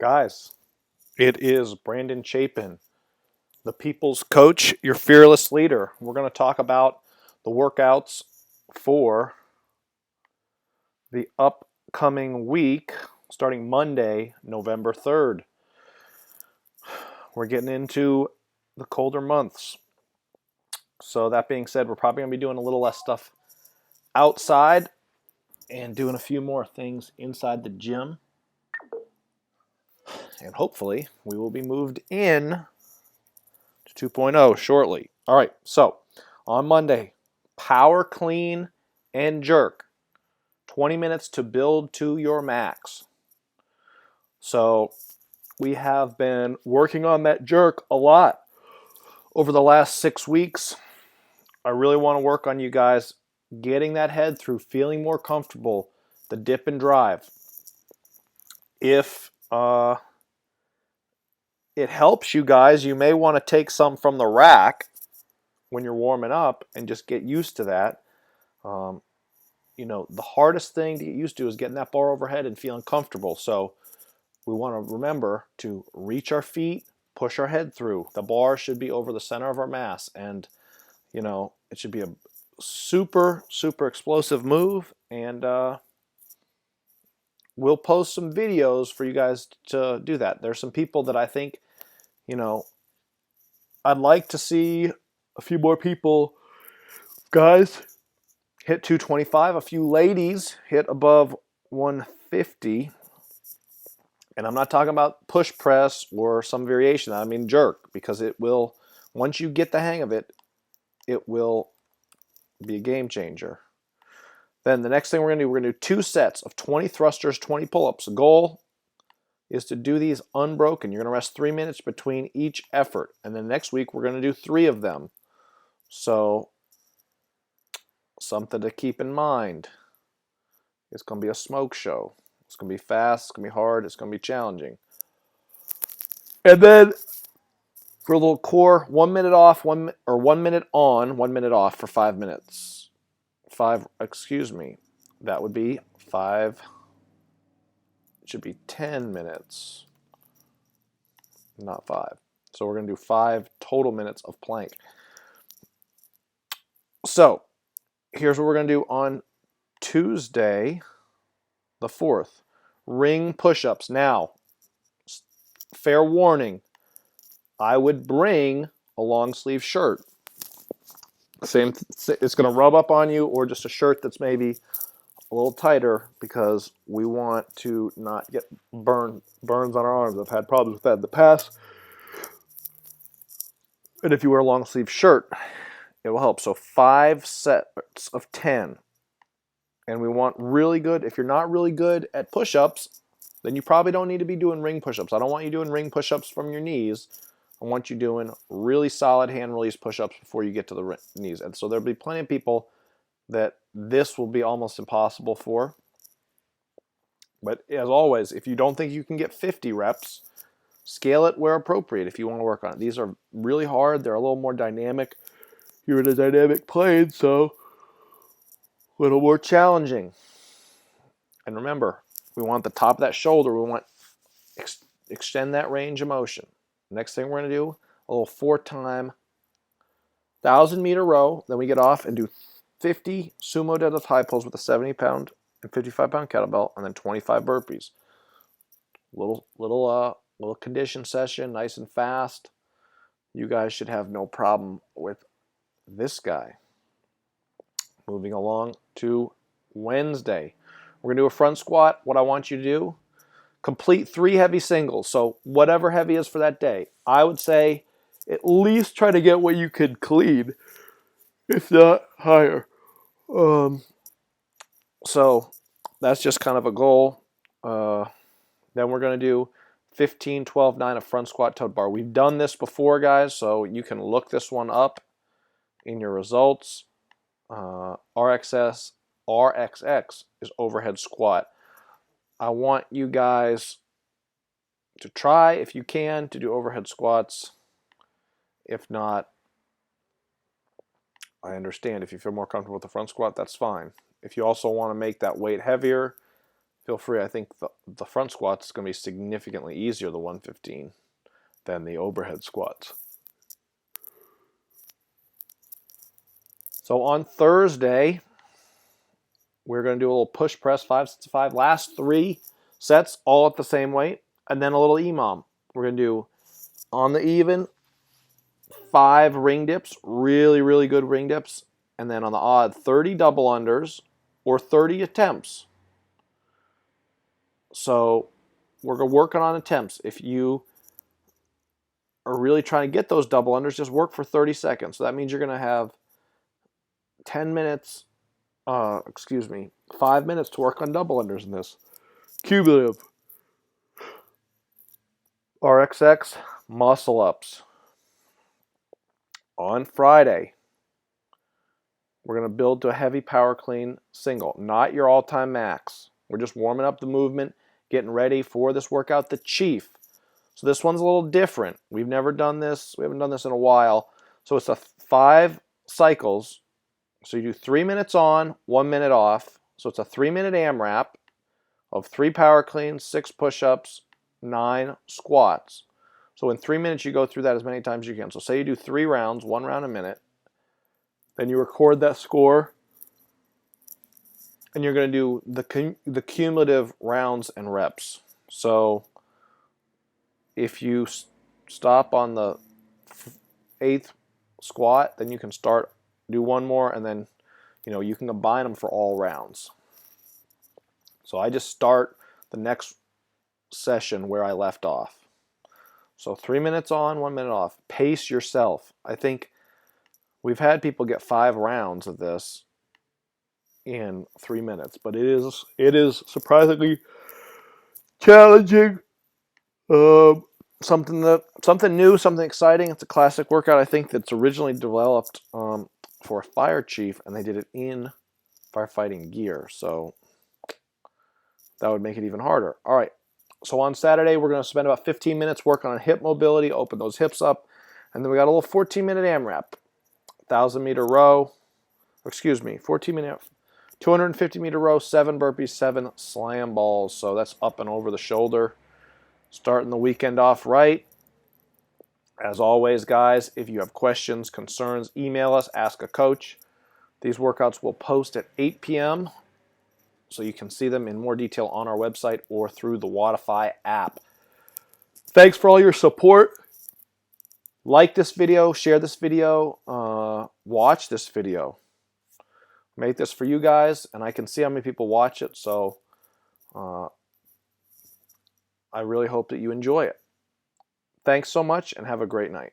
Guys, it is Brandon Chapin, the people's coach, your fearless leader. We're going to talk about the workouts for the upcoming week, starting Monday, November 3rd. We're getting into the colder months. So, that being said, we're probably going to be doing a little less stuff outside and doing a few more things inside the gym. And hopefully, we will be moved in to 2.0 shortly. All right, so on Monday, power clean and jerk. 20 minutes to build to your max. So we have been working on that jerk a lot over the last 6 weeks. I really want to work on you guys getting that head through, feeling more comfortable, the dip and drive. If it helps you guys, you may want to take some from the rack when you're warming up and just get used to that. The hardest thing to get used to is getting that bar overhead and feeling comfortable. So we want to remember to reach our feet, push our head through. The bar should be over the center of our mass, and it should be a super, super explosive move. And we'll post some videos for you guys to do that. There's some people that I think, I'd like to see a few more people, guys, hit 225. A few ladies hit above 150. And I'm not talking about push press or some variation. I mean jerk, because it will, once you get the hang of it, it will be a game changer. Then the next thing we're going to do 2 sets of 20 thrusters, 20 pull-ups. The goal is to do these unbroken. You're going to rest 3 minutes between each effort. And then next week, we're going to do 3 of them. So something to keep in mind. It's going to be a smoke show. It's going to be fast. It's going to be hard. It's going to be challenging. And then for a little core, 1 minute off, 1 minute on, 1 minute off for 5 minutes. That would be 5. It should be 10 minutes, not 5. So we're going to do 5 total minutes of plank. So here's what we're going to do on Tuesday, the 4th. Ring push-ups. Now, fair warning, I would bring a long sleeve shirt. Same, it's going to rub up on you, or just a shirt that's maybe a little tighter, because we want to not get burns on our arms. I've had problems with that in the past. And if you wear a long sleeve shirt, it will help. So 5 sets of 10. And we want really good. If you're not really good at push-ups, then you probably don't need to be doing ring push-ups. I don't want you doing ring push-ups from your knees. I want you doing really solid hand release push-ups before you get to the knees. And so there'll be plenty of people that this will be almost impossible for. But as always, if you don't think you can get 50 reps, scale it where appropriate if you want to work on it. These are really hard. They're a little more dynamic. You're in a dynamic plane, so a little more challenging. And remember, we want the top of that shoulder. We want extend that range of motion. Next thing we're going to do, a little 4-time 1,000-meter row. Then we get off and do 50 sumo deadlift high pulls with a 70-pound and 55-pound kettlebell, and then 25 burpees. Little condition session, nice and fast. You guys should have no problem with this guy. Moving along to Wednesday. We're going to do a front squat. What I want you to do, complete 3 heavy singles. So whatever heavy is for that day. I would say at least try to get what you could clean, if not higher. So that's just kind of a goal. Then we're going to do 15, 12, 9 of front squat toed bar. We've done this before, guys, so you can look this one up in your results. RXX is overhead squat. I want you guys to try, if you can, to do overhead squats. If not, I understand. If you feel more comfortable with the front squat, that's fine. If you also want to make that weight heavier, feel free. I think the front squats is going to be significantly easier, the 115, than the overhead squats. So on Thursday, we're going to do a little push press, 5 sets of 5. Last 3 sets, all at the same weight, and then a little EMOM. We're going to do, on the even, 5 ring dips, really, really good ring dips, and then on the odd, 30 double unders or 30 attempts. So we're working on attempts. If you are really trying to get those double unders, just work for 30 seconds. So that means you're going to have 10 minutes, 5 minutes to work on double unders in this. Cumulative. RXX muscle ups. On Friday, we're going to build to a heavy power clean single, not your all-time max. We're just warming up the movement, getting ready for this workout, the Chief. So this one's a little different. We've never done this. We haven't done this in a while. So it's a 5 cycles. So you do 3 minutes on, 1 minute off. So it's a 3-minute AMRAP of 3 power cleans, 6 push-ups, 9 squats. So in 3 minutes, you go through that as many times as you can. So say you do 3 rounds, 1 round a minute. Then you record that score. And you're going to do the cumulative rounds and reps. So if you stop on the 8th squat, then you can do 1 more, and then you can combine them for all rounds. So I just start the next session where I left off. So 3 minutes on, 1 minute off. Pace yourself. I think we've had people get 5 rounds of this in 3 minutes, but it is surprisingly challenging. Something new, something exciting. It's a classic workout, I think, that's originally developed for a fire chief, and they did it in firefighting gear. So that would make it even harder. All right. So on Saturday, we're going to spend about 15 minutes working on hip mobility, open those hips up, and then we got a little 14-minute AMRAP, 1,000-meter row. 14-minute, 250-meter row, 7 burpees, 7 slam balls. So that's up and over the shoulder. Starting the weekend off right. As always, guys, if you have questions, concerns, email us, ask a coach. These workouts will post at 8 p.m., so you can see them in more detail on our website or through the Wodify app. Thanks for all your support. Like this video, share this video, watch this video. Make this for you guys, and I can see how many people watch it, so I really hope that you enjoy it. Thanks so much, and have a great night.